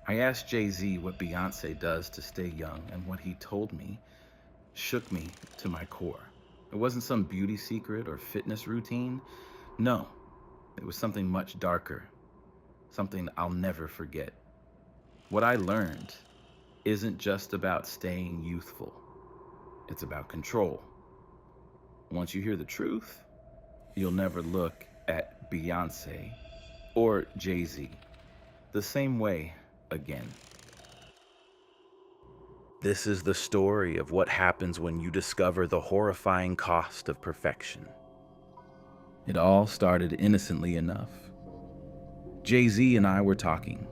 I asked Jay-Z what Beyoncé does to stay young, and what he told me shook me to my core. It wasn't some beauty secret or fitness routine. No, it was something much darker, something I'll never forget. What I learned isn't just about staying youthful, it's about control. Once you hear the truth, you'll never look at Beyoncé or Jay-Z the same way again. This is the story of what happens when you discover the horrifying cost of perfection. It all started innocently enough. Jay-Z and I were talking,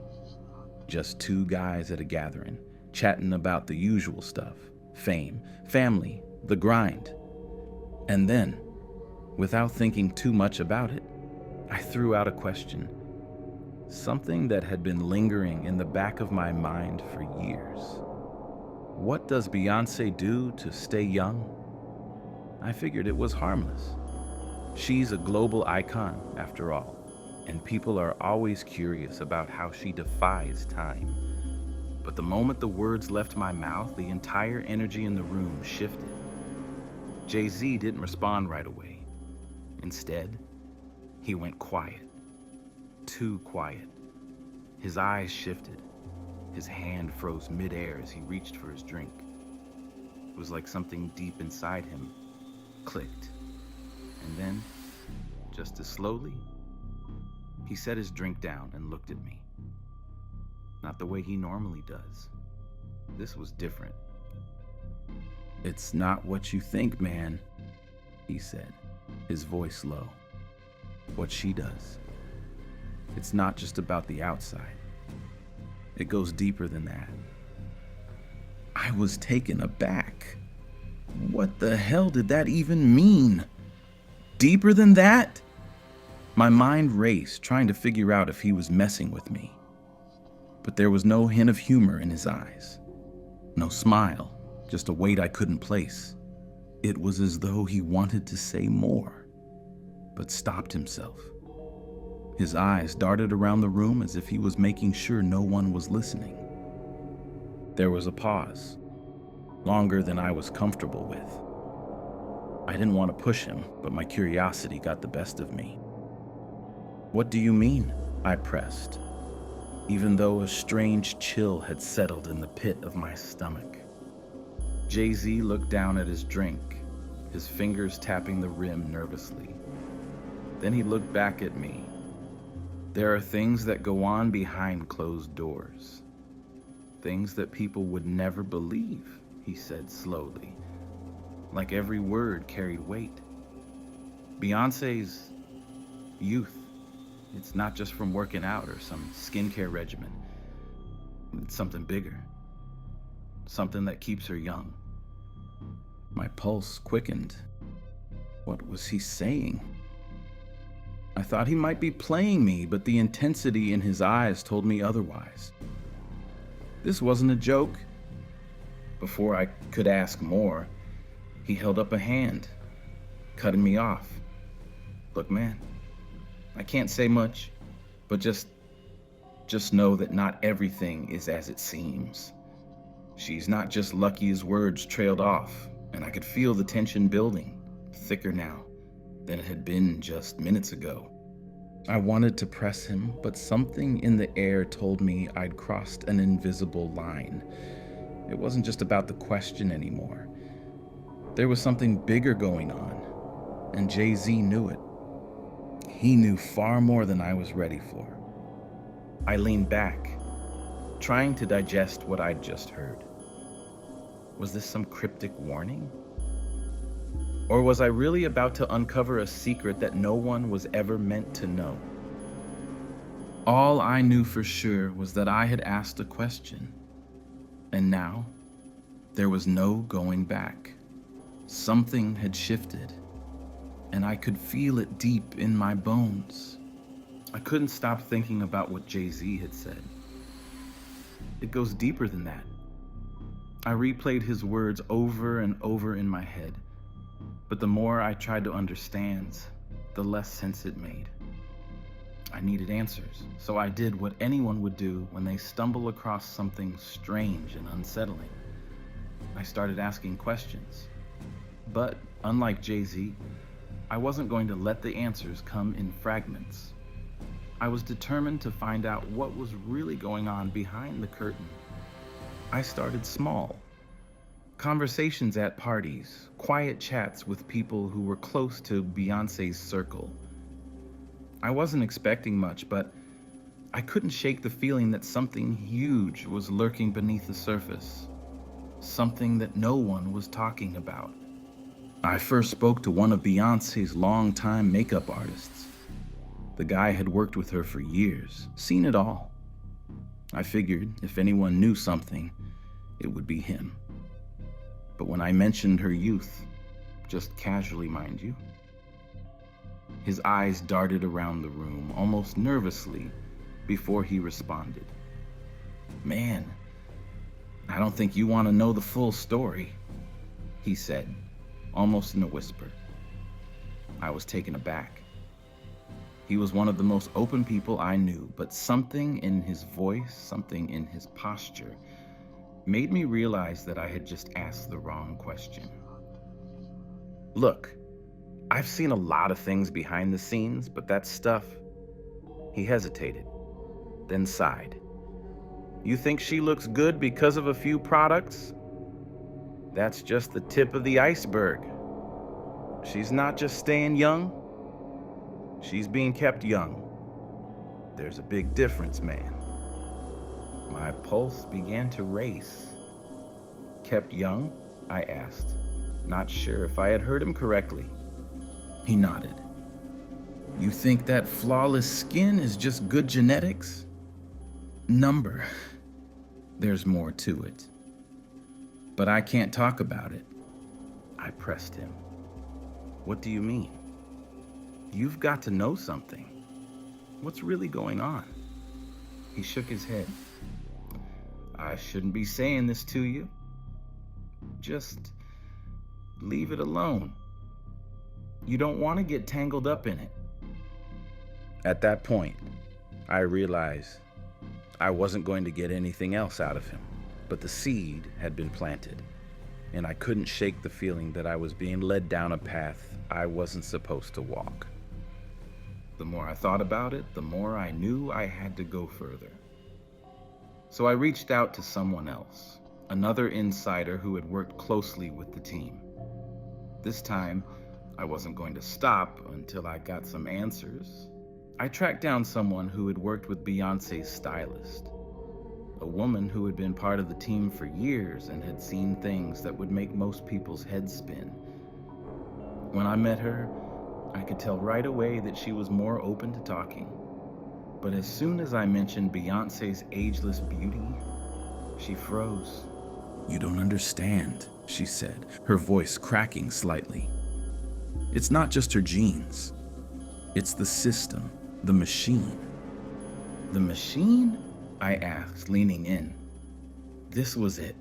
just two guys at a gathering, chatting about the usual stuff: fame, family, the grind. And then, without thinking too much about it, I threw out a question, something that had been lingering in the back of my mind for years. What does Beyoncé do to stay young? I figured it was harmless. She's a global icon, after all, and people are always curious about how she defies time. But the moment the words left my mouth, the entire energy in the room shifted. Jay-Z didn't respond right away. Instead, he went quiet, too quiet. His eyes shifted. His hand froze midair as he reached for his drink. It was like something deep inside him clicked. And then, just as slowly, he set his drink down and looked at me. Not the way he normally does. This was different. "It's not what you think, man," he said, his voice low. "What she does. It's not just about the outside. It goes deeper than that." I was taken aback. What the hell did that even mean? Deeper than that? My mind raced, trying to figure out if he was messing with me. But there was no hint of humor in his eyes. No smile, just a weight I couldn't place. It was as though he wanted to say more, but stopped himself. His eyes darted around the room as if he was making sure no one was listening. There was a pause, longer than I was comfortable with. I didn't want to push him, but my curiosity got the best of me. "What do you mean?" I pressed, even though a strange chill had settled in the pit of my stomach. Jay-Z looked down at his drink, his fingers tapping the rim nervously. Then he looked back at me. "There are things that go on behind closed doors. Things that people would never believe," he said slowly, like every word carried weight. "Beyoncé's youth. It's not just from working out or some skincare regimen. It's something bigger. Something that keeps her young." My pulse quickened. What was he saying? I thought he might be playing me, but the intensity in his eyes told me otherwise. This wasn't a joke. Before I could ask more, he held up a hand, cutting me off. "Look, man, I can't say much, but just know that not everything is as it seems. She's not just lucky." His words trailed off, and I could feel the tension building, thicker now than it had been just minutes ago. I wanted to press him, but something in the air told me I'd crossed an invisible line. It wasn't just about the question anymore. There was something bigger going on, and Jay-Z knew it. He knew far more than I was ready for. I leaned back, trying to digest what I'd just heard. Was this some cryptic warning? Or was I really about to uncover a secret that no one was ever meant to know? All I knew for sure was that I had asked a question, and now there was no going back. Something had shifted, and I could feel it deep in my bones. I couldn't stop thinking about what Jay-Z had said. It goes deeper than that. I replayed his words over and over in my head, but the more I tried to understand, the less sense it made. I needed answers, so I did what anyone would do when they stumble across something strange and unsettling. I started asking questions. But, unlike Jay-Z, I wasn't going to let the answers come in fragments. I was determined to find out what was really going on behind the curtain. I started small. Conversations at parties, quiet chats with people who were close to Beyoncé's circle. I wasn't expecting much, but I couldn't shake the feeling that something huge was lurking beneath the surface. Something that no one was talking about. I first spoke to one of Beyoncé's longtime makeup artists. The guy had worked with her for years, seen it all. I figured if anyone knew something, it would be him. But when I mentioned her youth, just casually, mind you, his eyes darted around the room, almost nervously, before he responded. "Man, I don't think you want to know the full story," he said, almost in a whisper. I was taken aback. He was one of the most open people I knew, but something in his voice, something in his posture, made me realize that I had just asked the wrong question. "Look, I've seen a lot of things behind the scenes, but that stuff..." He hesitated, then sighed. "You think she looks good because of a few products? That's just the tip of the iceberg. She's not just staying young, she's being kept young. There's a big difference, man." My pulse began to race. "Kept young?" I asked, not sure if I had heard him correctly. He nodded. "You think that flawless skin is just good genetics? Number. There's more to it. But I can't talk about it." I pressed him. "What do you mean? You've got to know something. What's really going on?" He shook his head. "I shouldn't be saying this to you. Just leave it alone. You don't want to get tangled up in it." At that point, I realized I wasn't going to get anything else out of him, but the seed had been planted, and I couldn't shake the feeling that I was being led down a path I wasn't supposed to walk. The more I thought about it, the more I knew I had to go further. So I reached out to someone else, another insider who had worked closely with the team. This time, I wasn't going to stop until I got some answers. I tracked down someone who had worked with Beyoncé's stylist, a woman who had been part of the team for years and had seen things that would make most people's heads spin. When I met her, I could tell right away that she was more open to talking. But as soon as I mentioned Beyoncé's ageless beauty, she froze. "You don't understand," she said, her voice cracking slightly. "It's not just her genes. It's the system, the machine." "The machine?" I asked, leaning in. This was it.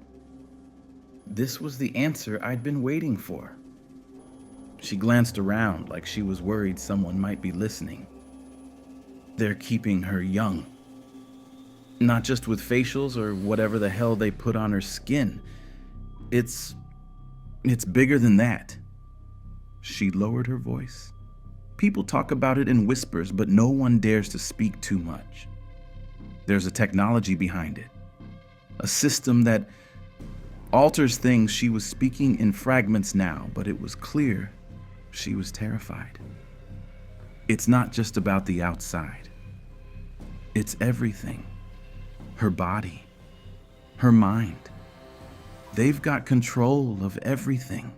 This was the answer I'd been waiting for. She glanced around like she was worried someone might be listening. "They're keeping her young. Not just with facials or whatever the hell they put on her skin. It's bigger than that." She lowered her voice. "People talk about it in whispers, but no one dares to speak too much. There's a technology behind it. A system that alters things." She was speaking in fragments now, but it was clear she was terrified. "It's not just about the outside. It's everything. Her body, her mind. They've got control of everything."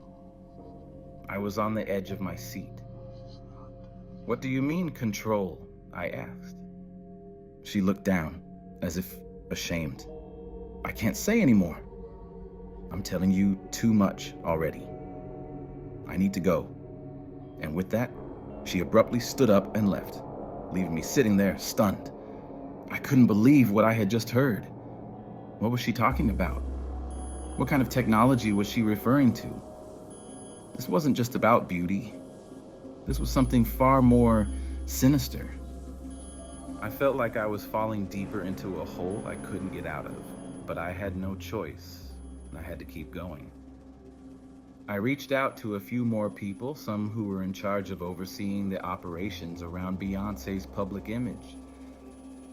I was on the edge of my seat. "What do you mean, control?" I asked. She looked down, as if ashamed. "I can't say anymore. I'm telling you too much already. I need to go." And with that, she abruptly stood up and left, leaving me sitting there, stunned. I couldn't believe what I had just heard. What was she talking about? What kind of technology was she referring to? This wasn't just about beauty. This was something far more sinister. I felt like I was falling deeper into a hole I couldn't get out of, but I had no choice, and I had to keep going. I reached out to a few more people, some who were in charge of overseeing the operations around Beyoncé's public image.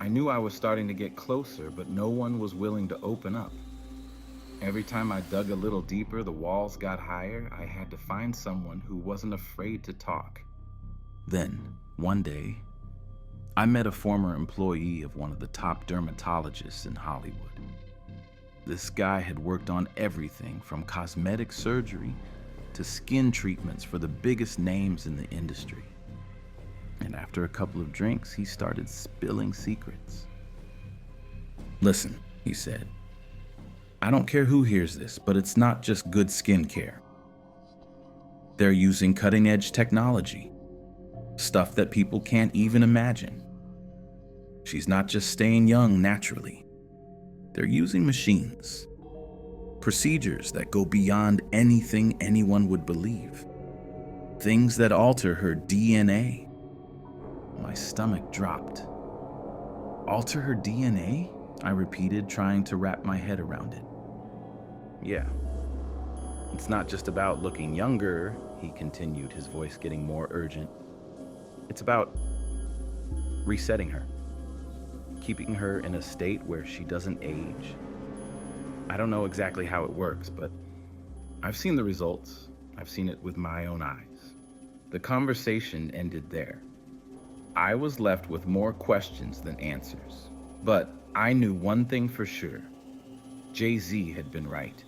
I knew I was starting to get closer, but no one was willing to open up. Every time I dug a little deeper, the walls got higher. I had to find someone who wasn't afraid to talk. Then, one day, I met a former employee of one of the top dermatologists in Hollywood. This guy had worked on everything from cosmetic surgery to skin treatments for the biggest names in the industry. And after a couple of drinks, he started spilling secrets. "Listen," he said, "I don't care who hears this, but it's not just good skincare. They're using cutting-edge technology, stuff that people can't even imagine. She's not just staying young naturally. They're using machines, procedures that go beyond anything anyone would believe, things that alter her DNA." My stomach dropped. "Alter her DNA?" I repeated, trying to wrap my head around it. "Yeah. It's not just about looking younger," he continued, his voice getting more urgent. "It's about resetting her, keeping her in a state where she doesn't age. I don't know exactly how it works, but I've seen the results. I've seen it with my own eyes." The conversation ended there. I was left with more questions than answers, but I knew one thing for sure. Jay-Z had been right.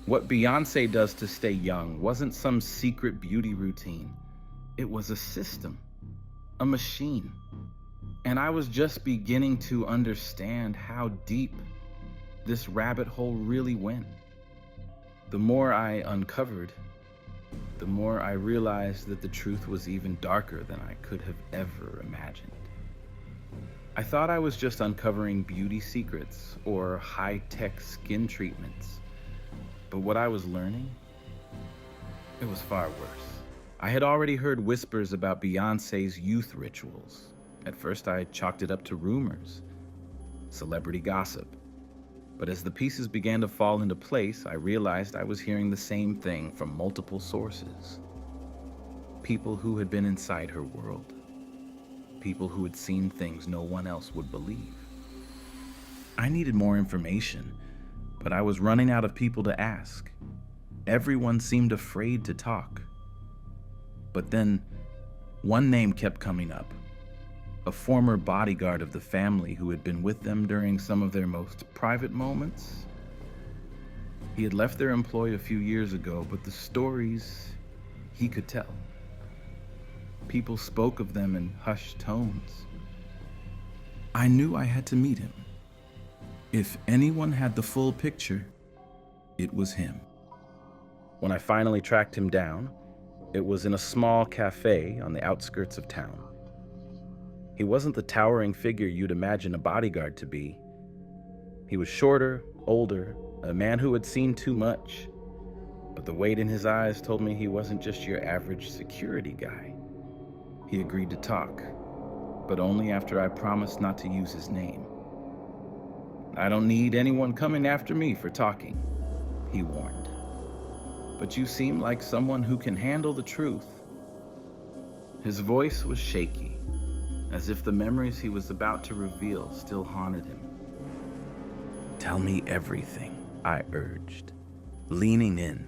What Beyoncé does to stay young wasn't some secret beauty routine. It was a system, a machine. And I was just beginning to understand how deep this rabbit hole really went. The more I uncovered, the more I realized that the truth was even darker than I could have ever imagined. I thought I was just uncovering beauty secrets or high-tech skin treatments. But what I was learning, it was far worse. I had already heard whispers about Beyoncé's youth rituals. At first, I chalked it up to rumors, celebrity gossip. But as the pieces began to fall into place, I realized I was hearing the same thing from multiple sources. People who had been inside her world. People who had seen things no one else would believe. I needed more information, but I was running out of people to ask. Everyone seemed afraid to talk. But then, one name kept coming up. A former bodyguard of the family who had been with them during some of their most private moments. He had left their employ a few years ago, but the stories he could tell. People spoke of them in hushed tones. I knew I had to meet him. If anyone had the full picture, it was him. When I finally tracked him down, it was in a small cafe on the outskirts of town. He wasn't the towering figure you'd imagine a bodyguard to be. He was shorter, older, a man who had seen too much. But the weight in his eyes told me he wasn't just your average security guy. He agreed to talk, but only after I promised not to use his name. "I don't need anyone coming after me for talking," he warned. "But you seem like someone who can handle the truth." His voice was shaky, as if the memories he was about to reveal still haunted him. "Tell me everything," I urged, leaning in,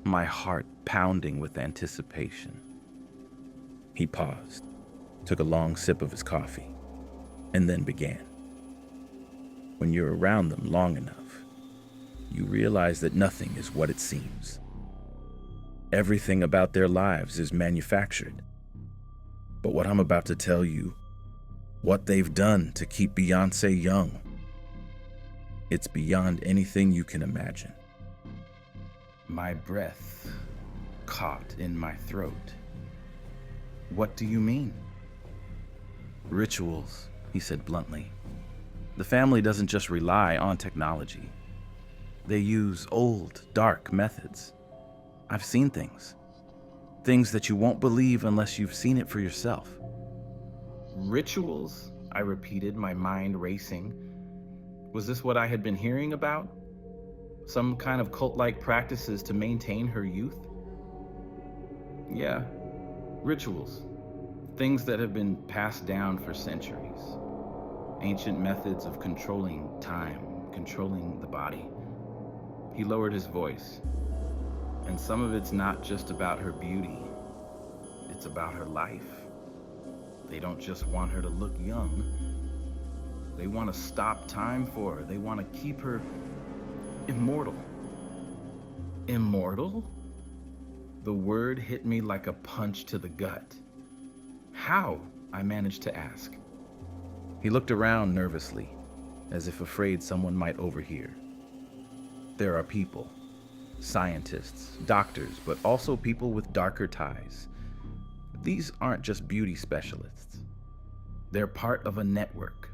my heart pounding with anticipation. He paused, took a long sip of his coffee, and then began. "When you're around them long enough, you realize that nothing is what it seems. Everything about their lives is manufactured. But what I'm about to tell you, what they've done to keep Beyoncé young, it's beyond anything you can imagine." My breath caught in my throat. "What do you mean?" "Rituals," he said bluntly. "The family doesn't just rely on technology. They use old, dark methods. I've seen things. Things that you won't believe unless you've seen it for yourself." "Rituals?" I repeated, my mind racing. Was this what I had been hearing about? Some kind of cult-like practices to maintain her youth? Yeah, rituals. Things that have been passed down for centuries. Ancient methods of controlling time, controlling the body. He lowered his voice. And some of it's not just about her beauty. It's about her life. They don't just want her to look young. They want to stop time for her. They want to keep her immortal. Immortal? The word hit me like a punch to the gut. How? I managed to ask. He looked around nervously, as if afraid someone might overhear. There are people, scientists, doctors, but also people with darker ties. These aren't just beauty specialists. They're part of a network,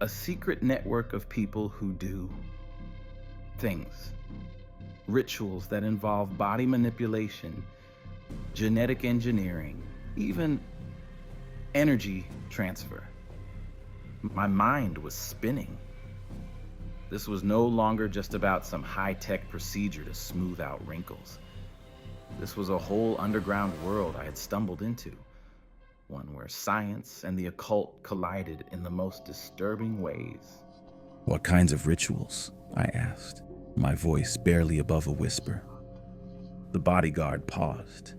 a secret network of people who do things, rituals that involve body manipulation, genetic engineering, even energy transfer. My mind was spinning. This was no longer just about some high-tech procedure to smooth out wrinkles. This was a whole underground world I had stumbled into, one where science and the occult collided in the most disturbing ways. What kinds of rituals? I asked, my voice barely above a whisper. The bodyguard paused.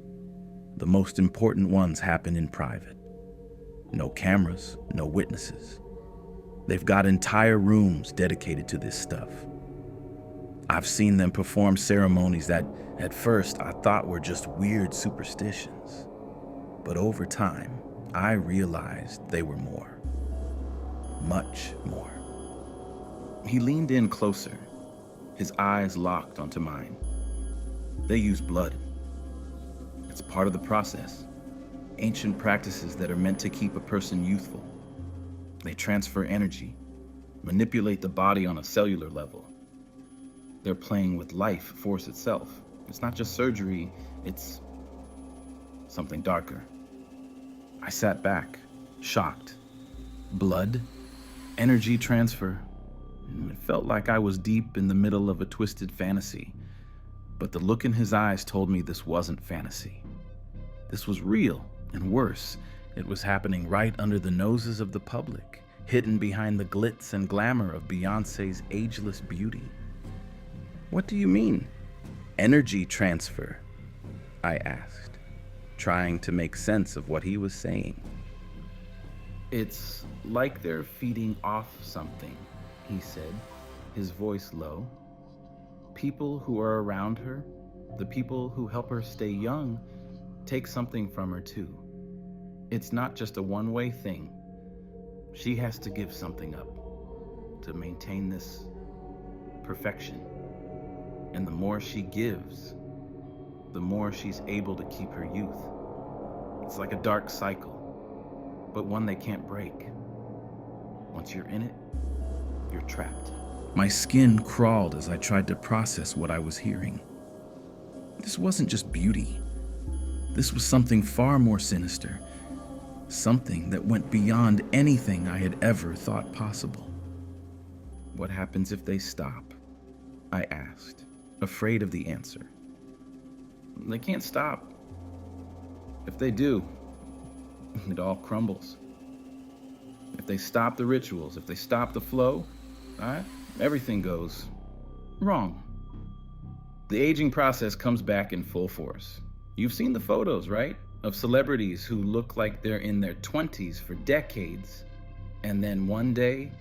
The most important ones happen in private. No cameras, no witnesses. They've got entire rooms dedicated to this stuff. I've seen them perform ceremonies that, at first, I thought were just weird superstitions. But over time, I realized they were more. Much more. He leaned in closer, his eyes locked onto mine. They use blood. It's part of the process. Ancient practices that are meant to keep a person youthful. They transfer energy, manipulate the body on a cellular level. They're playing with life force itself. It's not just surgery, it's something darker. I sat back, shocked. Blood, energy transfer. It felt like I was deep in the middle of a twisted fantasy. But the look in his eyes told me this wasn't fantasy. This was real, and worse, it was happening right under the noses of the public, hidden behind the glitz and glamour of Beyoncé's ageless beauty. What do you mean? Energy transfer? I asked, trying to make sense of what he was saying. It's like they're feeding off something, he said, his voice low. People who are around her, the people who help her stay young, take something from her too. It's not just a one-way thing. She has to give something up to maintain this perfection. And the more she gives, the more she's able to keep her youth. It's like a dark cycle, but one they can't break. Once you're in it, you're trapped. My skin crawled as I tried to process what I was hearing. This wasn't just beauty. This was something far more sinister. Something that went beyond anything I had ever thought possible. What happens if they stop? I asked, afraid of the answer. They can't stop. If they do, it all crumbles. If they stop the rituals, if they stop the flow, everything goes wrong. The aging process comes back in full force. You've seen the photos, right? Of celebrities who look like they're in their 20s for decades, and then one day,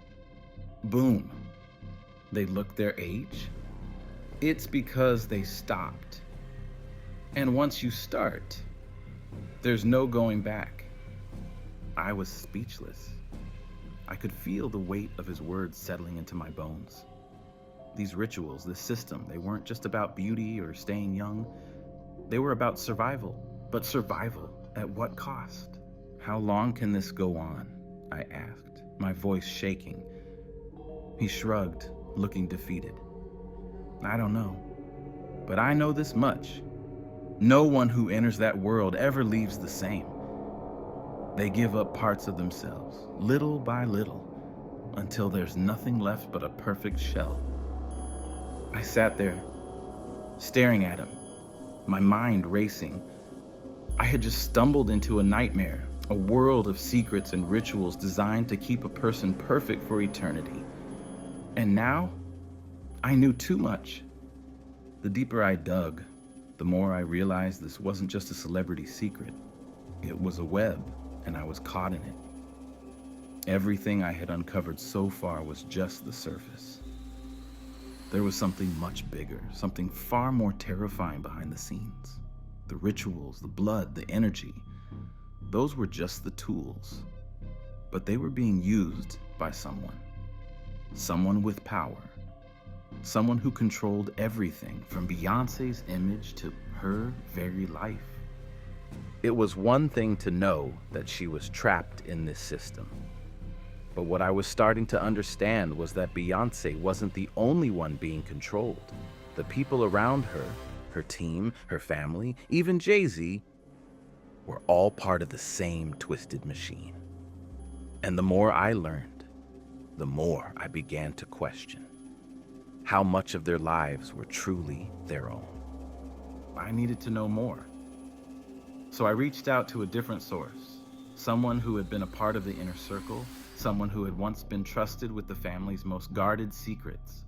boom, they look their age. It's because they stopped. And once you start, there's no going back. I was speechless. I could feel the weight of his words settling into my bones. These rituals, this system, they weren't just about beauty or staying young. They were about survival. But survival at what cost? How long can this go on? I asked, my voice shaking. He shrugged, looking defeated. I don't know, but I know this much. No one who enters that world ever leaves the same. They give up parts of themselves, little by little, until there's nothing left but a perfect shell. I sat there, staring at him, my mind racing. I had just stumbled into a nightmare, a world of secrets and rituals designed to keep a person perfect for eternity. And now, I knew too much. The deeper I dug, the more I realized this wasn't just a celebrity secret. It was a web, and I was caught in it. Everything I had uncovered so far was just the surface. There was something much bigger, something far more terrifying behind the scenes. The rituals, the blood, the energy, those were just the tools. But they were being used by someone. Someone with power. Someone who controlled everything, from Beyoncé's image to her very life. It was one thing to know that she was trapped in this system. But what I was starting to understand was that Beyoncé wasn't the only one being controlled. The people around her, her team, her family, even Jay-Z, were all part of the same twisted machine. And the more I learned, the more I began to question how much of their lives were truly their own. I needed to know more. So I reached out to a different source, someone who had been a part of the inner circle, someone who had once been trusted with the family's most guarded secrets.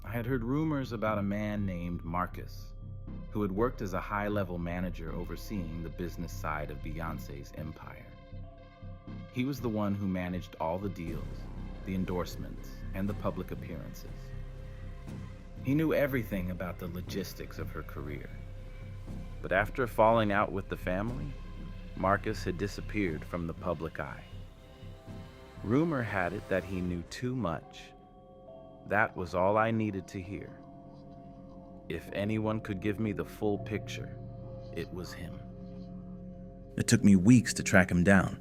I had heard rumors about a man named Marcus, who had worked as a high-level manager overseeing the business side of Beyoncé's empire. He was the one who managed all the deals, the endorsements, and the public appearances. He knew everything about the logistics of her career. But after falling out with the family, Marcus had disappeared from the public eye. Rumor had it that he knew too much. That was all I needed to hear. If anyone could give me the full picture, it was him. It took me weeks to track him down,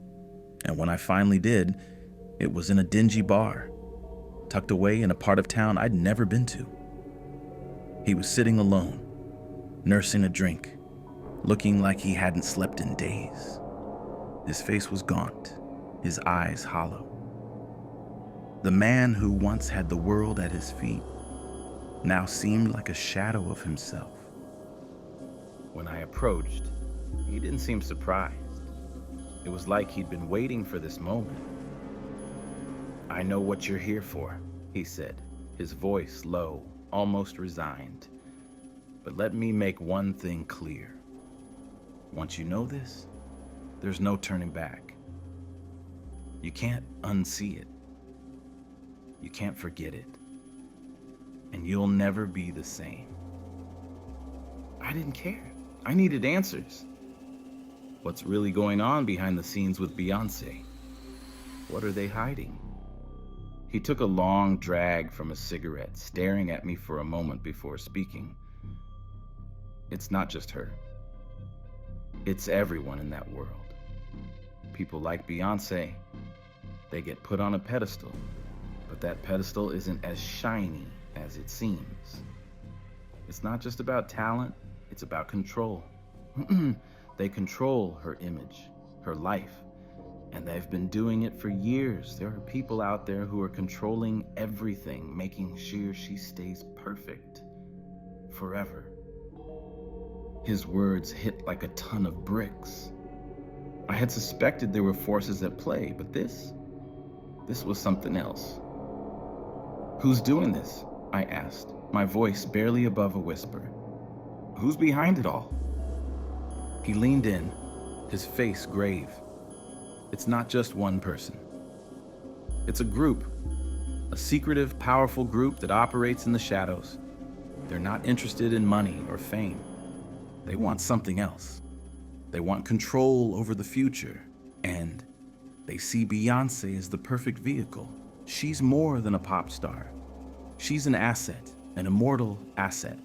and when I finally did, it was in a dingy bar, tucked away in a part of town I'd never been to. He was sitting alone, nursing a drink, looking like he hadn't slept in days. His face was gaunt, his eyes hollow. The man who once had the world at his feet now seemed like a shadow of himself. When I approached, he didn't seem surprised. It was like he'd been waiting for this moment. "I know what you're here for," he said, his voice low, almost resigned. "But let me make one thing clear. Once you know this, there's no turning back. You can't unsee it. You can't forget it. And you'll never be the same." I didn't care. I needed answers. What's really going on behind the scenes with Beyoncé? What are they hiding? He took a long drag from a cigarette, staring at me for a moment before speaking. "It's not just her. It's everyone in that world. People like Beyoncé, they get put on a pedestal, but that pedestal isn't as shiny as it seems. It's not just about talent, it's about control. They control her image, her life, and they've been doing it for years. There are people out there who are controlling everything, making sure she stays perfect forever." His words hit like a ton of bricks. I had suspected there were forces at play, but this was something else. "Who's doing this?" I asked, my voice barely above a whisper. "Who's behind it all?" He leaned in, his face grave. "It's not just one person. It's a group, a secretive, powerful group that operates in the shadows. They're not interested in money or fame. They want something else. They want control over the future, and they see Beyoncé as the perfect vehicle. She's more than a pop star. She's an asset, an immortal asset.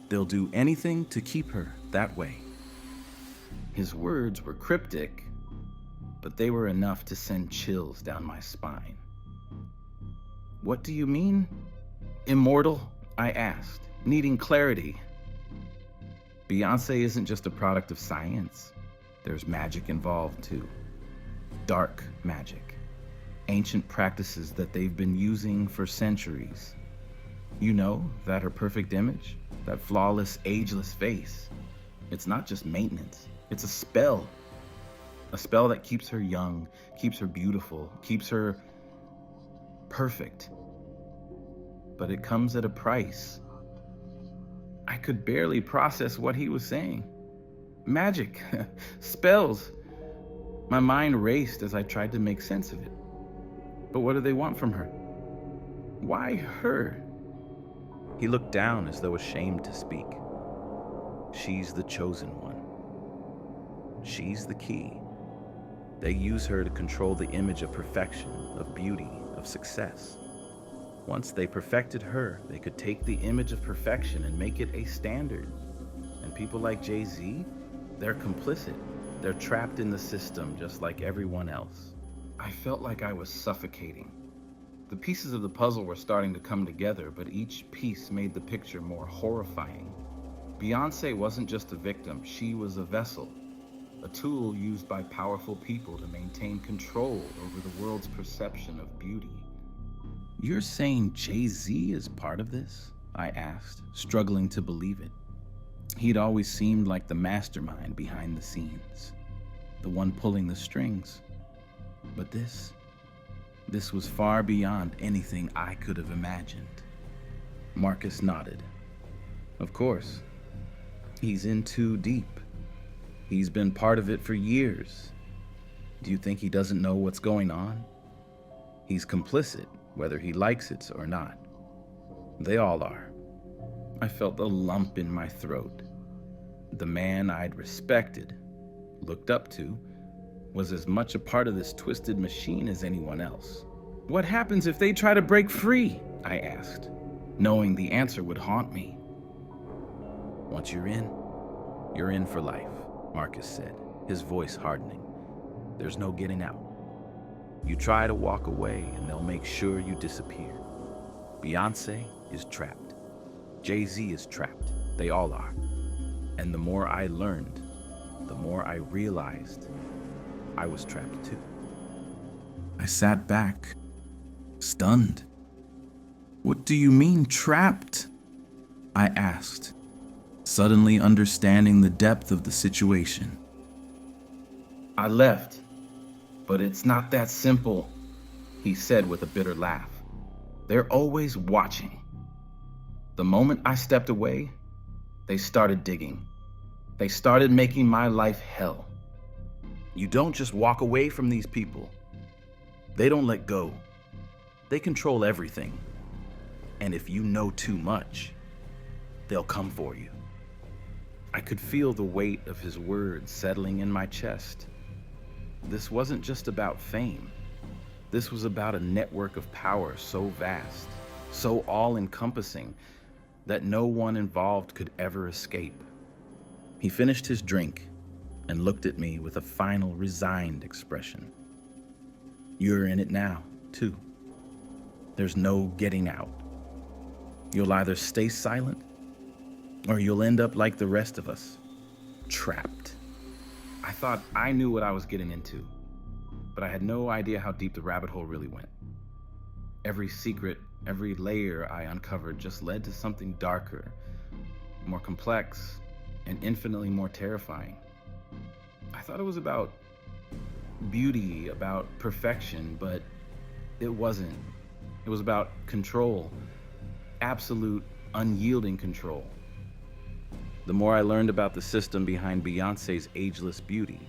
They'll do anything to keep her that way." His words were cryptic, but they were enough to send chills down my spine. "What do you mean? Immortal?" I asked, needing clarity. "Beyoncé isn't just a product of science. There's magic involved too. Dark magic. Ancient practices that they've been using for centuries. You know, that her perfect image, that flawless, ageless face. It's not just maintenance, it's a spell. A spell that keeps her young, keeps her beautiful, keeps her perfect. But it comes at a price. I could barely process what he was saying. Magic, spells. My mind raced as I tried to make sense of it. But what do they want from her? Why her? He looked down as though ashamed to speak. She's the chosen one. She's the key. They use her to control the image of perfection, of beauty, of success. Once they perfected her, they could take the image of perfection and make it a standard. And people like Jay-Z, they're complicit. They're trapped in the system just like everyone else. I felt like I was suffocating. The pieces of the puzzle were starting to come together, but each piece made the picture more horrifying. Beyoncé wasn't just a victim, she was a vessel. A tool used by powerful people to maintain control over the world's perception of beauty. You're saying Jay-Z is part of this? I asked, struggling to believe it. He'd always seemed like the mastermind behind the scenes, the one pulling the strings. But this was far beyond anything I could have imagined. Marcus nodded. Of course. He's in too deep. He's been part of it for years. Do you think he doesn't know what's going on? He's complicit, whether he likes it or not. They all are. I felt a lump in my throat. The man I'd respected, looked up to, was as much a part of this twisted machine as anyone else. What happens if they try to break free? I asked, knowing the answer would haunt me. Once you're in for life, Marcus said, his voice hardening. There's no getting out. You try to walk away and they'll make sure you disappear. Beyoncé is trapped. Jay-Z is trapped. They all are. And the more I learned, the more I realized I was trapped too. I sat back, stunned. What do you mean, trapped? I asked, suddenly understanding the depth of the situation. I left, but it's not that simple, he said with a bitter laugh. They're always watching. The moment I stepped away, they started digging. They started making my life hell. You don't just walk away from these people. They don't let go. They control everything. And if you know too much, they'll come for you. I could feel the weight of his words settling in my chest. This wasn't just about fame. This was about a network of power so vast, so all-encompassing, that no one involved could ever escape. He finished his drink and looked at me with a final resigned expression. You're in it now, too. There's no getting out. You'll either stay silent or you'll end up like the rest of us, trapped. I thought I knew what I was getting into, but I had no idea how deep the rabbit hole really went. Every secret, every layer I uncovered just led to something darker, more complex, and infinitely more terrifying. I thought it was about beauty, about perfection, but it wasn't. It was about control, absolute, unyielding control. The more I learned about the system behind Beyoncé's ageless beauty,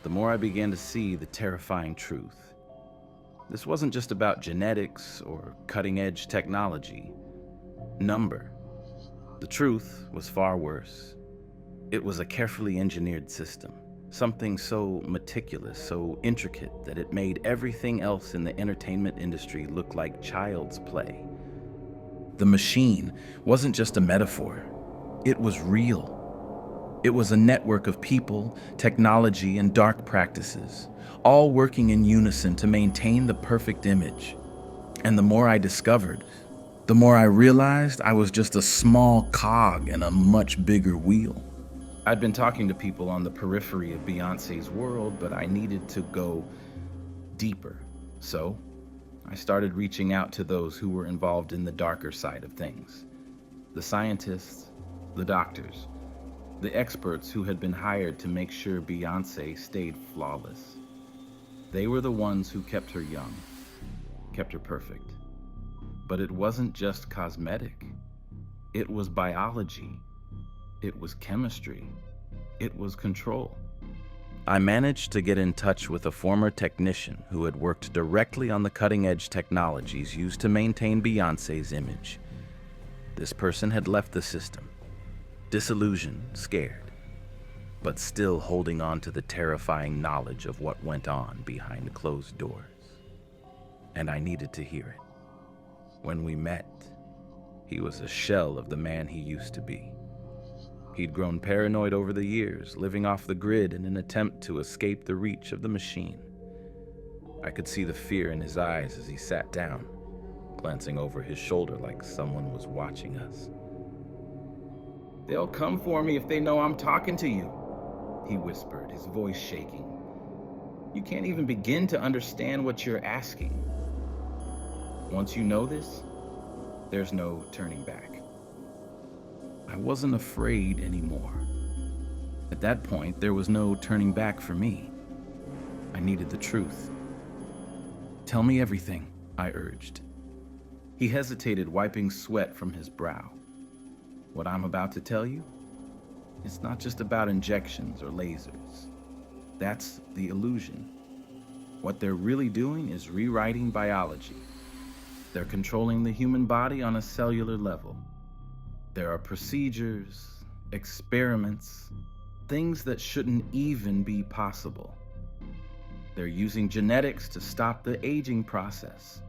the more I began to see the terrifying truth. This wasn't just about genetics or cutting-edge technology. Number. The truth was far worse. It was a carefully engineered system, something so meticulous, so intricate that it made everything else in the entertainment industry look like child's play. The machine wasn't just a metaphor. It was real. It was a network of people, technology, and dark practices, all working in unison to maintain the perfect image. And the more I discovered, the more I realized I was just a small cog in a much bigger wheel. I'd been talking to people on the periphery of Beyoncé's world, but I needed to go deeper. So I started reaching out to those who were involved in the darker side of things. The scientists, the doctors, the experts who had been hired to make sure Beyoncé stayed flawless. They were the ones who kept her young, kept her perfect. But it wasn't just cosmetic. It was biology. It was chemistry. It was control. I managed to get in touch with a former technician who had worked directly on the cutting-edge technologies used to maintain Beyoncé's image. This person had left the system, disillusioned, scared, but still holding on to the terrifying knowledge of what went on behind closed doors. And I needed to hear it. When we met, he was a shell of the man he used to be. He'd grown paranoid over the years, living off the grid in an attempt to escape the reach of the machine. I could see the fear in his eyes as he sat down, glancing over his shoulder like someone was watching us. "They'll come for me if they know I'm talking to you," he whispered, his voice shaking. "You can't even begin to understand what you're asking. Once you know this, there's no turning back." I wasn't afraid anymore. At that point, there was no turning back for me. I needed the truth. "Tell me everything," I urged. He hesitated, wiping sweat from his brow. "What I'm about to tell you, it's not just about injections or lasers. That's the illusion. What they're really doing is rewriting biology. They're controlling the human body on a cellular level. There are procedures, experiments, things that shouldn't even be possible. They're using genetics to stop the aging process,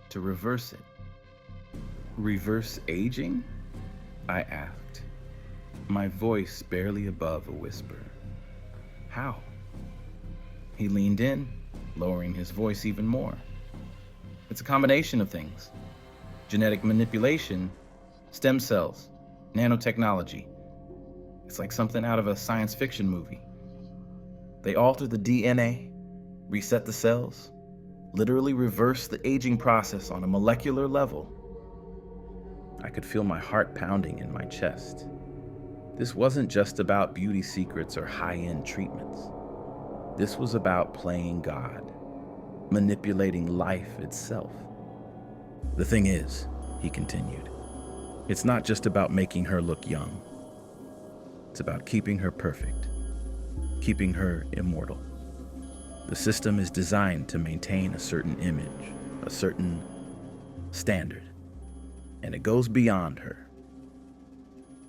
to reverse it." "Reverse aging?" I asked, my voice barely above a whisper. "How?" He leaned in, lowering his voice even more. "It's a combination of things. Genetic manipulation, stem cells, nanotechnology. It's like something out of a science fiction movie. They alter the DNA, reset the cells, literally reverse the aging process on a molecular level." I could feel my heart pounding in my chest. This wasn't just about beauty secrets or high-end treatments. This was about playing God, manipulating life itself. "The thing is," he continued, "it's not just about making her look young. It's about keeping her perfect, keeping her immortal. The system is designed to maintain a certain image, a certain standard, and it goes beyond her.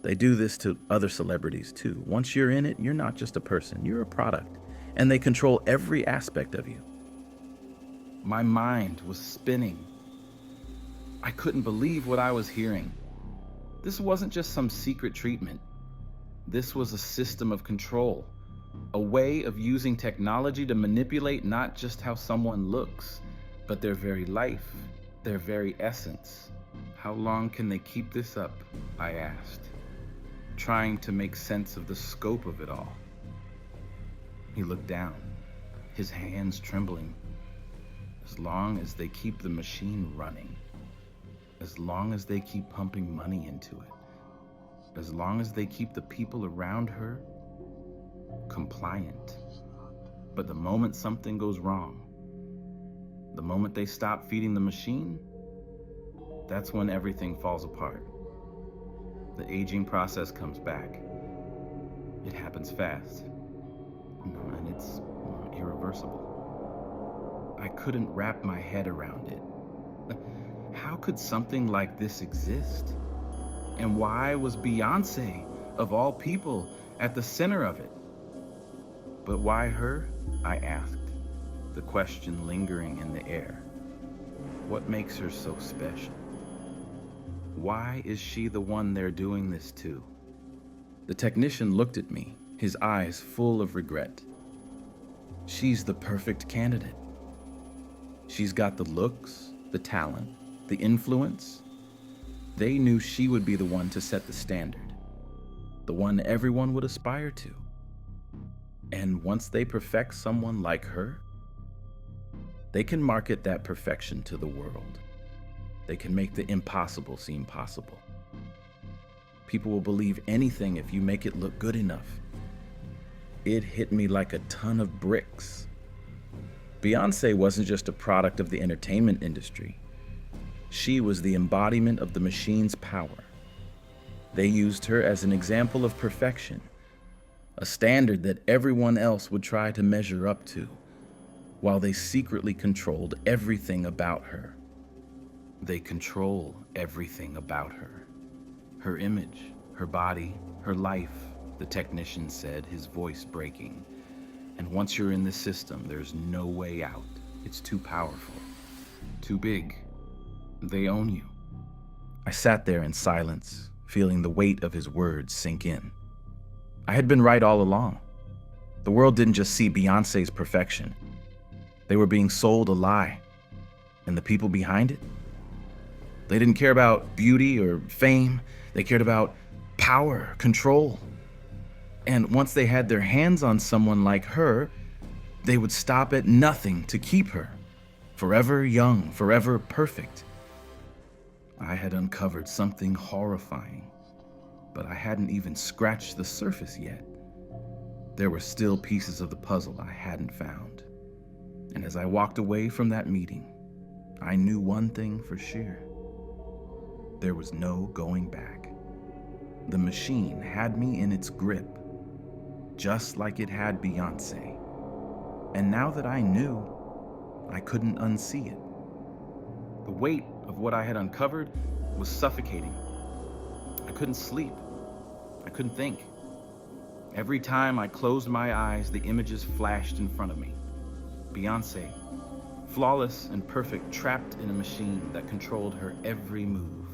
They do this to other celebrities too. Once you're in it, you're not just a person, you're a product, and they control every aspect of you." My mind was spinning. I couldn't believe what I was hearing. This wasn't just some secret treatment. This was a system of control, a way of using technology to manipulate not just how someone looks, but their very life, their very essence. "How long can they keep this up?" I asked, trying to make sense of the scope of it all. He looked down, his hands trembling. "As long as they keep the machine running. As long as they keep pumping money into it. As long as they keep the people around her compliant. But the moment something goes wrong, the moment they stop feeding the machine, that's when everything falls apart. The aging process comes back. It happens fast. And it's irreversible." I couldn't wrap my head around it. How could something like this exist? And why was Beyoncé, of all people, at the center of it? "But why her?" I asked, the question lingering in the air. "What makes her so special? Why is she the one they're doing this to?" The technician looked at me, his eyes full of regret. "She's the perfect candidate. She's got the looks, the talent, the influence. They knew she would be the one to set the standard. the one everyone would aspire to. And once they perfect someone like her, they can market that perfection to the world. They can make the impossible seem possible. People will believe anything if you make it look good enough. It hit me like a ton of bricks. Beyoncé wasn't just a product of the entertainment industry. She was the embodiment of the machine's power. They used her as an example of perfection, a standard that everyone else would try to measure up to, while they secretly controlled everything about her. They control everything about her. Her image, her body, her life, the technician said, his voice breaking. And once you're in the system, there's no way out. It's too powerful, too big. They own you. I sat there in silence, feeling the weight of his words sink in. I had been right all along. The world didn't just see Beyoncé's perfection. They were being sold a lie. And the people behind it? They didn't care about beauty or fame. They cared about power, control. And once they had their hands on someone like her, they would stop at nothing to keep her. Forever young, forever perfect. I had uncovered something horrifying, but I hadn't even scratched the surface yet. There were still pieces of the puzzle I hadn't found. And as I walked away from that meeting, I knew one thing for sure. There was no going back. The machine had me in its grip, just like it had Beyoncé. And now that I knew, I couldn't unsee it. The weight of what I had uncovered was suffocating. I couldn't sleep. I couldn't think. Every time I closed my eyes, the images flashed in front of me. Beyoncé, flawless and perfect, trapped in a machine that controlled her every move.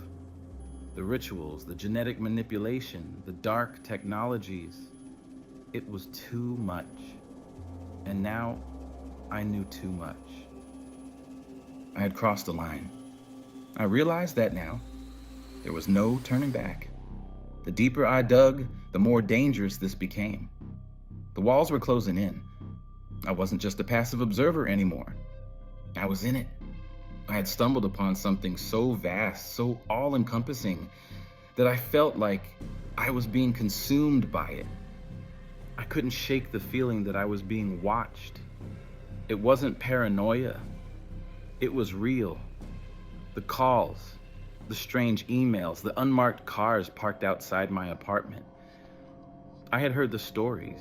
The rituals, the genetic manipulation, the dark technologies. It was too much. And now I knew too much. I had crossed the line. I realized that now. There was no turning back. The deeper I dug, the more dangerous this became. The walls were closing in. I wasn't just a passive observer anymore. I was in it. I had stumbled upon something so vast, so all-encompassing, that I felt like I was being consumed by it. I couldn't shake the feeling that I was being watched. It wasn't paranoia. It was real. The calls, the strange emails, the unmarked cars parked outside my apartment. I had heard the stories.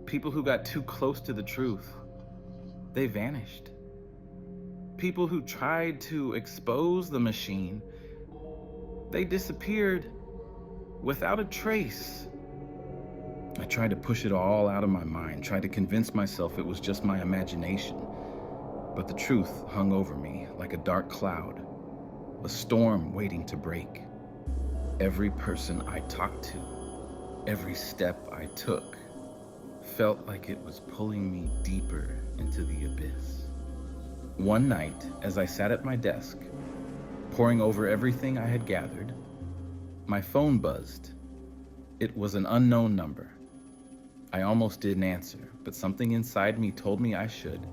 People who got too close to the truth, they vanished. People who tried to expose the machine, they disappeared without a trace. I tried to push it all out of my mind, tried to convince myself it was just my imagination. But the truth hung over me like a dark cloud, a storm waiting to break. Every person I talked to, every step I took, felt like it was pulling me deeper into the abyss. One night, as I sat at my desk, poring over everything I had gathered, my phone buzzed. It was an unknown number. I almost didn't answer, but something inside me told me I should.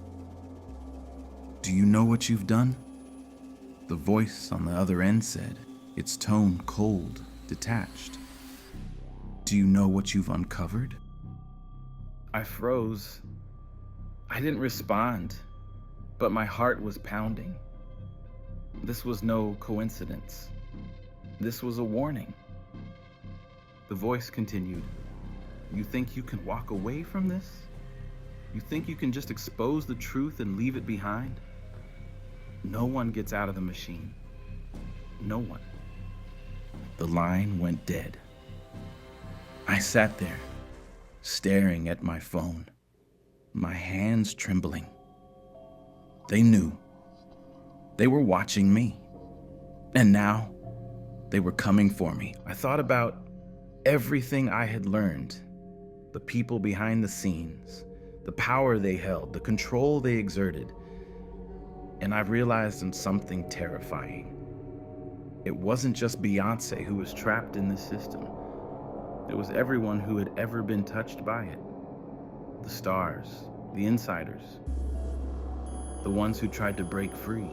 "Do you know what you've done?" The voice on the other end said, its tone cold, detached. "Do you know what you've uncovered?" I froze. I didn't respond, but my heart was pounding. This was no coincidence. This was a warning. The voice continued, "You think you can walk away from this? You think you can just expose the truth and leave it behind? No one gets out of the machine. No one." The line went dead. I sat there, staring at my phone, my hands trembling. They knew. They were watching me. And now, they were coming for me. I thought about everything I had learned, the people behind the scenes, the power they held, the control they exerted. And I realized in something terrifying. It wasn't just Beyoncé who was trapped in this system. It was everyone who had ever been touched by it. The stars, the insiders, the ones who tried to break free.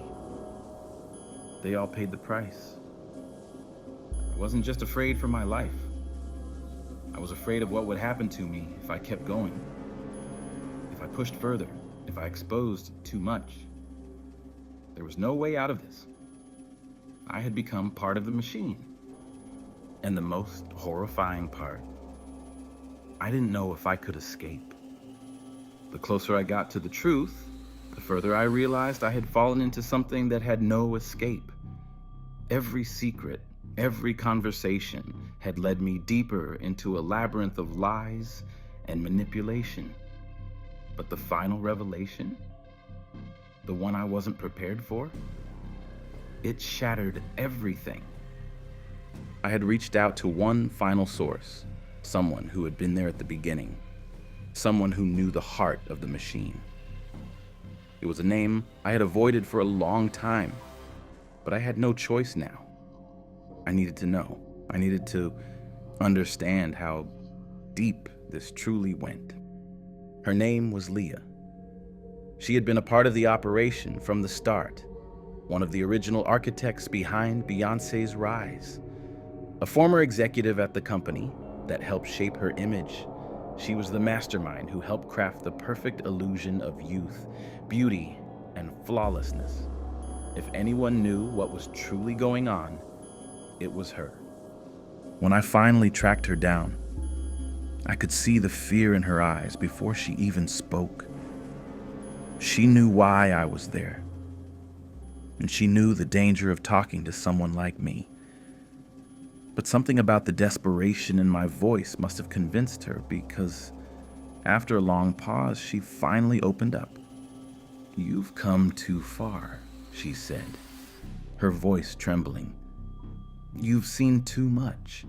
They all paid the price. I wasn't just afraid for my life. I was afraid of what would happen to me if I kept going. If I pushed further, if I exposed too much. There was no way out of this. I had become part of the machine. And the most horrifying part, I didn't know if I could escape. The closer I got to the truth, the further I realized I had fallen into something that had no escape. Every secret, every conversation had led me deeper into a labyrinth of lies and manipulation. But the final revelation, the one I wasn't prepared for, it shattered everything. I had reached out to one final source, someone who had been there at the beginning, someone who knew the heart of the machine. It was a name I had avoided for a long time, but I had no choice now. I needed to know. I needed to understand how deep this truly went. Her name was Leah. She had been a part of the operation from the start, one of the original architects behind Beyoncé's rise. A former executive at the company that helped shape her image, she was the mastermind who helped craft the perfect illusion of youth, beauty, and flawlessness. If anyone knew what was truly going on, it was her. When I finally tracked her down, I could see the fear in her eyes before she even spoke. She knew why I was there, and she knew the danger of talking to someone like me. But something about the desperation in my voice must have convinced her, because after a long pause, she finally opened up. "You've come too far," she said, her voice trembling. "You've seen too much.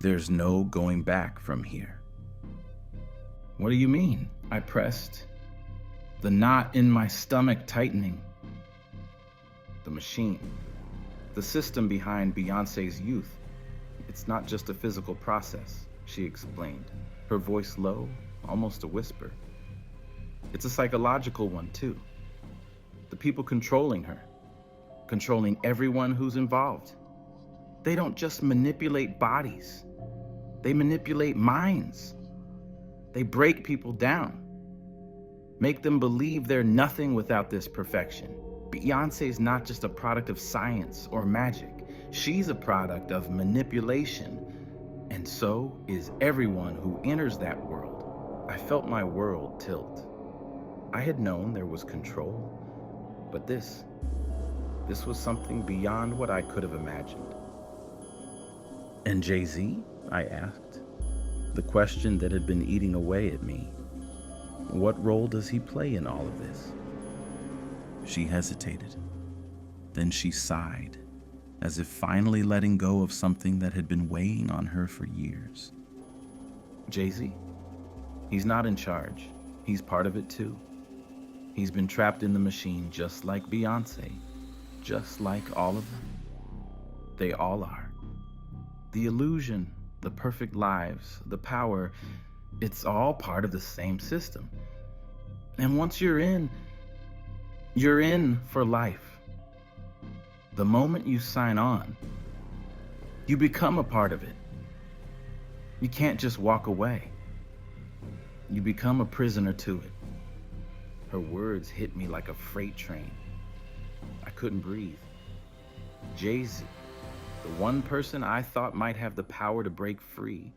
There's no going back from here." "What do you mean?" I pressed, the knot in my stomach tightening. "The machine. The system behind Beyoncé's youth. It's not just a physical process," she explained, her voice low, almost a whisper. "It's a psychological one, too. The people controlling her, controlling everyone who's involved. They don't just manipulate bodies. They manipulate minds. They break people down, make them believe they're nothing without this perfection. Beyoncé's not just a product of science or magic. She's a product of manipulation. And so is everyone who enters that world." I felt my world tilt. I had known there was control, but this was something beyond what I could have imagined. "And Jay-Z?" I asked, the question that had been eating away at me. "What role does he play in all of this?" She hesitated. Then she sighed, as if finally letting go of something that had been weighing on her for years. "Jay-Z? He's not in charge. He's part of it too. He's been trapped in the machine just like Beyoncé, just like all of them. They all are. The illusion, the perfect lives, the power, it's all part of the same system. And once you're in for life. The moment you sign on, you become a part of it. You can't just walk away. You become a prisoner to it." Her words hit me like a freight train. I couldn't breathe. Jay-Z, the one person I thought might have the power to break free,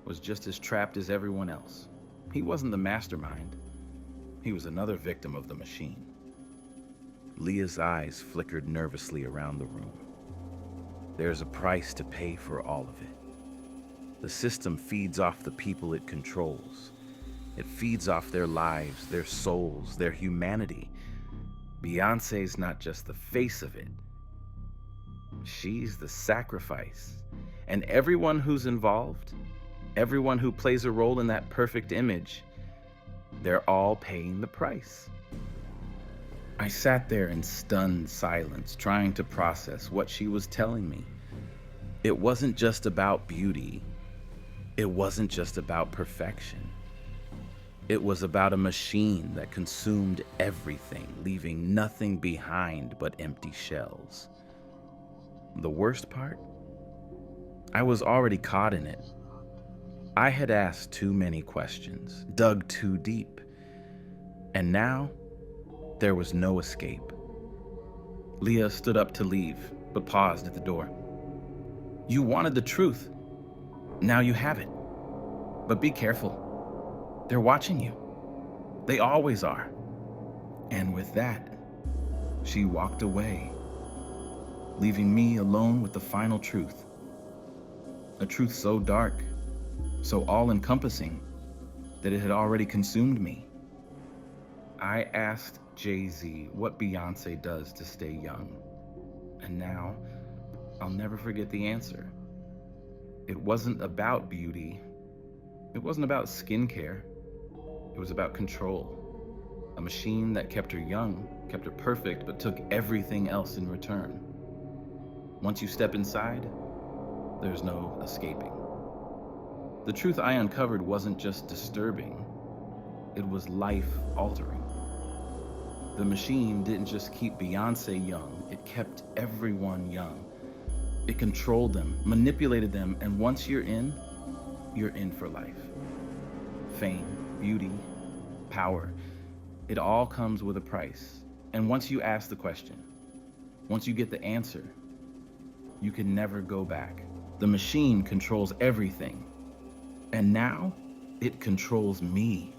was just as trapped as everyone else. He wasn't the mastermind. He was another victim of the machine. Leah's eyes flickered nervously around the room. "There's a price to pay for all of it. The system feeds off the people it controls. It feeds off their lives, their souls, their humanity. Beyoncé's not just the face of it. She's the sacrifice. And everyone who's involved, everyone who plays a role in that perfect image, they're all paying the price." I sat there in stunned silence, trying to process what she was telling me. It wasn't just about beauty. It wasn't just about perfection. It was about a machine that consumed everything, leaving nothing behind but empty shells. The worst part? I was already caught in it. I had asked too many questions, dug too deep, and now there was no escape. Leah stood up to leave, but paused at the door. You wanted the truth. Now you have it. But be careful. They're watching you. They always are. And with that, she walked away, leaving me alone with the final truth. A truth so dark, so all-encompassing, that it had already consumed me. I asked Jay-Z what Beyoncé does to stay young. And now, I'll never forget the answer. It wasn't about beauty. It wasn't about skincare. It was about control. A machine that kept her young, kept her perfect, but took everything else in return. Once you step inside, there's no escaping. The truth I uncovered wasn't just disturbing. It was life-altering. The machine didn't just keep Beyoncé young, it kept everyone young. It controlled them, manipulated them, and once you're in for life. Fame, beauty, power, it all comes with a price. And once you ask the question, once you get the answer, you can never go back. The machine controls everything. And now, it controls me.